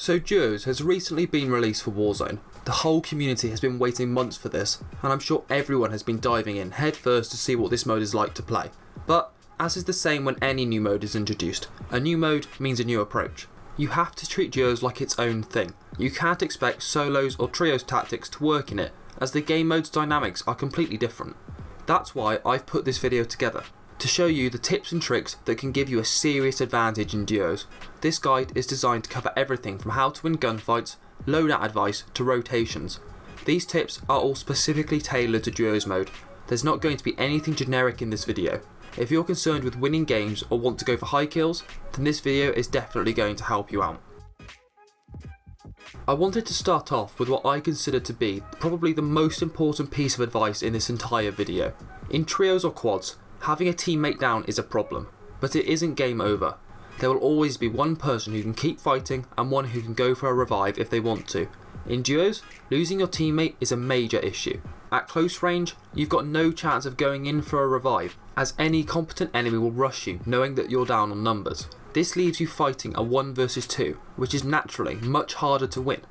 So Duos has recently been released for Warzone. The whole community has been waiting months for this, and I'm sure everyone has been diving in head first to see what this mode is like to play. But, as is the same when any new mode is introduced, a new mode means a new approach. You have to treat Duos like its own thing. You can't expect solos or trios tactics to work in it, as the game mode's dynamics are completely different. That's why I've put this video together, to show you the tips and tricks that can give you a serious advantage in Duos. This guide is designed to cover everything from how to win gunfights, loadout advice to rotations. These tips are all specifically tailored to Duos mode. There's not going to be anything generic in this video. If you're concerned with winning games or want to go for high kills, then this video is definitely going to help you out. I wanted to start off with what I consider to be probably the most important piece of advice in this entire video. In trios or quads, having a teammate down is a problem, but it isn't game over. There will always be one person who can keep fighting and one who can go for a revive if they want to. In duos, losing your teammate is a major issue. At close range, you've got no chance of going in for a revive, as any competent enemy will rush you knowing that you're down on numbers. This leaves you fighting a 1 versus 2, which is naturally much harder to win.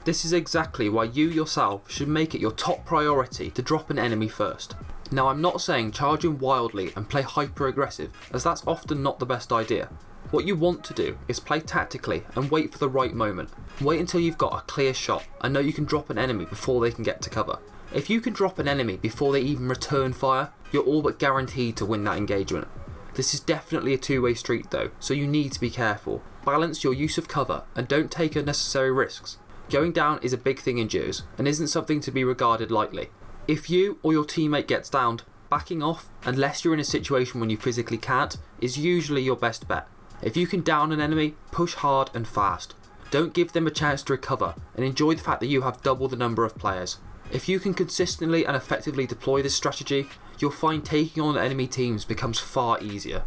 This is exactly why you yourself should make it your top priority to drop an enemy first. Now, I'm not saying charge in wildly and play hyper aggressive, as that's often not the best idea. What you want to do is play tactically and wait for the right moment. Wait until you've got a clear shot and know you can drop an enemy before they can get to cover. If you can drop an enemy before they even return fire, you're all but guaranteed to win that engagement. This is definitely a two-way street though, so you need to be careful. Balance your use of cover and don't take unnecessary risks. Going down is a big thing in duos and isn't something to be regarded lightly. If you or your teammate gets downed, backing off, unless you're in a situation when you physically can't, is usually your best bet. If you can down an enemy, push hard and fast. Don't give them a chance to recover, and enjoy the fact that you have double the number of players. If you can consistently and effectively deploy this strategy, you'll find taking on enemy teams becomes far easier.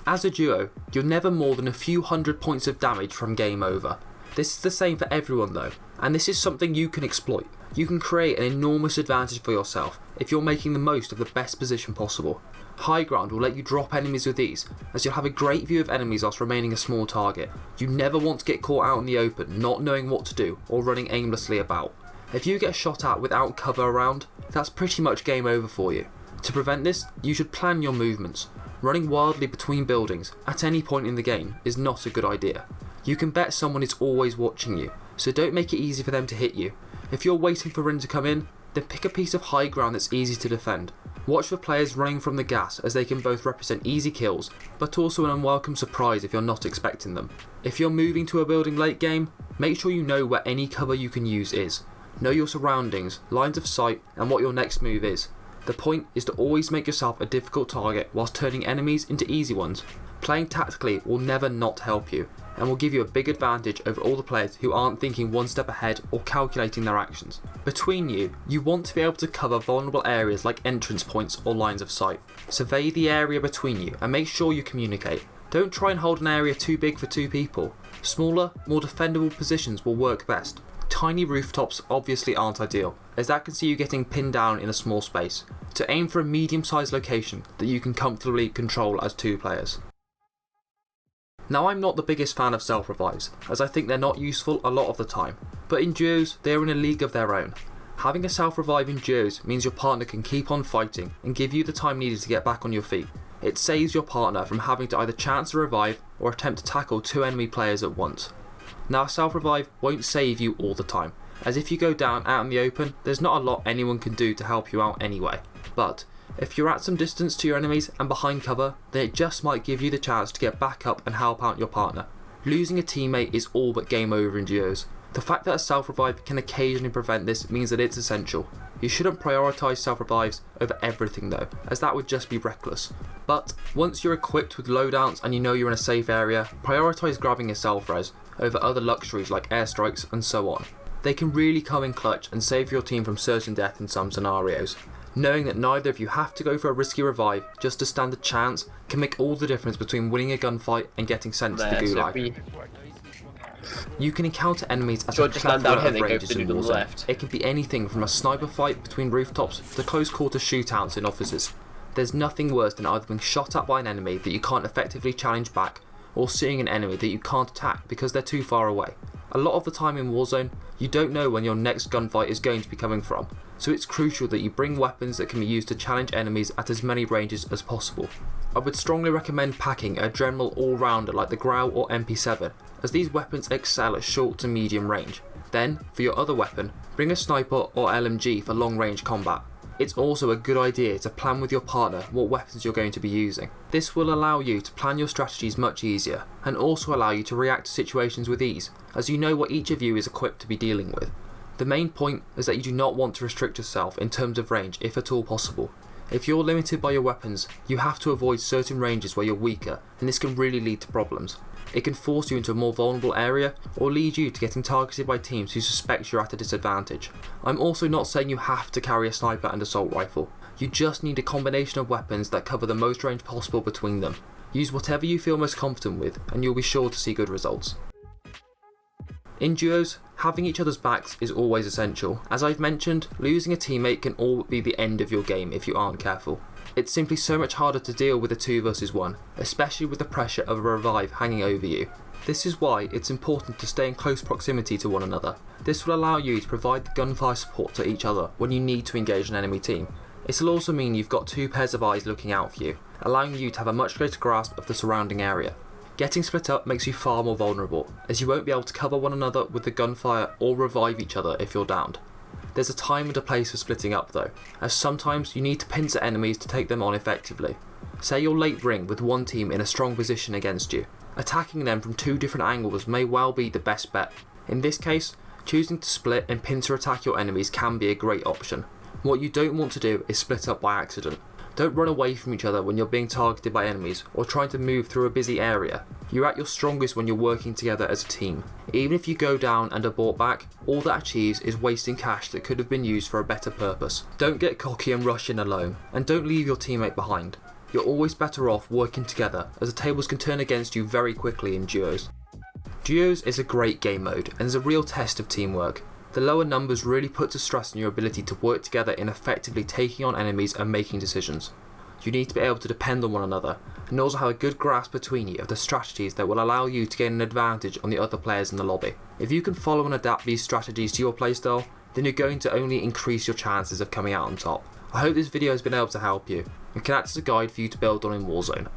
As a duo, you're never more than a few hundred points of damage from game over. This is the same for everyone though, and this is something you can exploit. You can create an enormous advantage for yourself if you're making the most of the best position possible. High ground will let you drop enemies with ease, as you'll have a great view of enemies whilst remaining a small target. You never want to get caught out in the open, not knowing what to do, or running aimlessly about. If you get shot at without cover around, that's pretty much game over for you. To prevent this, you should plan your movements. Running wildly between buildings at any point in the game is not a good idea. You can bet someone is always watching you, so don't make it easy for them to hit you. If you're waiting for Rin to come in, then pick a piece of high ground that's easy to defend. Watch for players running from the gas, as they can both represent easy kills, but also an unwelcome surprise if you're not expecting them. If you're moving to a building late game, make sure you know where any cover you can use is. Know your surroundings, lines of sight, and what your next move is. The point is to always make yourself a difficult target whilst turning enemies into easy ones. Playing tactically will never not help you, and will give you a big advantage over all the players who aren't thinking one step ahead or calculating their actions. Between you, you want to be able to cover vulnerable areas like entrance points or lines of sight. Survey the area between you and make sure you communicate. Don't try and hold an area too big for two people. Smaller, more defendable positions will work best. Tiny rooftops obviously aren't ideal, as that can see you getting pinned down in a small space. So aim for a medium-sized location that you can comfortably control as two players. Now, I'm not the biggest fan of self-revives, as I think they're not useful a lot of the time, but in duos, they're in a league of their own. Having a self-revive in duos means your partner can keep on fighting and give you the time needed to get back on your feet. It saves your partner from having to either chance a revive or attempt to tackle two enemy players at once. Now, a self-revive won't save you all the time, as if you go down out in the open, there's not a lot anyone can do to help you out anyway. But if you're at some distance to your enemies and behind cover, then it just might give you the chance to get back up and help out your partner. Losing a teammate is all but game over in duos. The fact that a self-revive can occasionally prevent this means that it's essential. You shouldn't prioritise self-revives over everything though, as that would just be reckless. But once you're equipped with loadouts and you know you're in a safe area, prioritise grabbing a self-res over other luxuries like airstrikes and so on. They can really come in clutch and save your team from certain death in some scenarios. Knowing that neither of you have to go for a risky revive just to stand a chance can make all the difference between winning a gunfight and getting sent to the gulag. You can encounter enemies at a plethora of ranges in Warzone. It can be anything from a sniper fight between rooftops to close quarter shootouts in offices. There's nothing worse than either being shot at by an enemy that you can't effectively challenge back, or seeing an enemy that you can't attack because they're too far away. A lot of the time in Warzone, you don't know when your next gunfight is going to be coming from, so it's crucial that you bring weapons that can be used to challenge enemies at as many ranges as possible. I would strongly recommend packing a general all-rounder like the Grau or MP7, as these weapons excel at short to medium range. Then, for your other weapon, bring a sniper or LMG for long range combat. It's also a good idea to plan with your partner what weapons you're going to be using. This will allow you to plan your strategies much easier, and also allow you to react to situations with ease, as you know what each of you is equipped to be dealing with. The main point is that you do not want to restrict yourself in terms of range if at all possible. If you're limited by your weapons, you have to avoid certain ranges where you're weaker, and this can really lead to problems. It can force you into a more vulnerable area, or lead you to getting targeted by teams who suspect you're at a disadvantage. I'm also not saying you have to carry a sniper and assault rifle. You just need a combination of weapons that cover the most range possible between them. Use whatever you feel most confident with, and you'll be sure to see good results. In duos, having each other's backs is always essential. As I've mentioned, losing a teammate can all be the end of your game if you aren't careful. It's simply so much harder to deal with a 2 versus 1, especially with the pressure of a revive hanging over you. This is why it's important to stay in close proximity to one another. This will allow you to provide the gunfire support to each other when you need to engage an enemy team. It will also mean you've got 2 pairs of eyes looking out for you, allowing you to have a much greater grasp of the surrounding area. Getting split up makes you far more vulnerable, as you won't be able to cover one another with the gunfire or revive each other if you're downed. There's a time and a place for splitting up though, as sometimes you need to pincer enemies to take them on effectively. Say you're late ring with one team in a strong position against you. Attacking them from 2 different angles may well be the best bet. In this case, choosing to split and pincer attack your enemies can be a great option. What you don't want to do is split up by accident. Don't run away from each other when you're being targeted by enemies or trying to move through a busy area. You're at your strongest when you're working together as a team. Even if you go down and are brought back, all that achieves is wasting cash that could have been used for a better purpose. Don't get cocky and rush in alone, and don't leave your teammate behind. You're always better off working together, as the tables can turn against you very quickly in duos. Duos is a great game mode and is a real test of teamwork. The lower numbers really puts a stress on your ability to work together in effectively taking on enemies and making decisions. You need to be able to depend on one another, and also have a good grasp between you of the strategies that will allow you to gain an advantage on the other players in the lobby. If you can follow and adapt these strategies to your playstyle, then you're going to only increase your chances of coming out on top. I hope this video has been able to help you, and can act as a guide for you to build on in Warzone.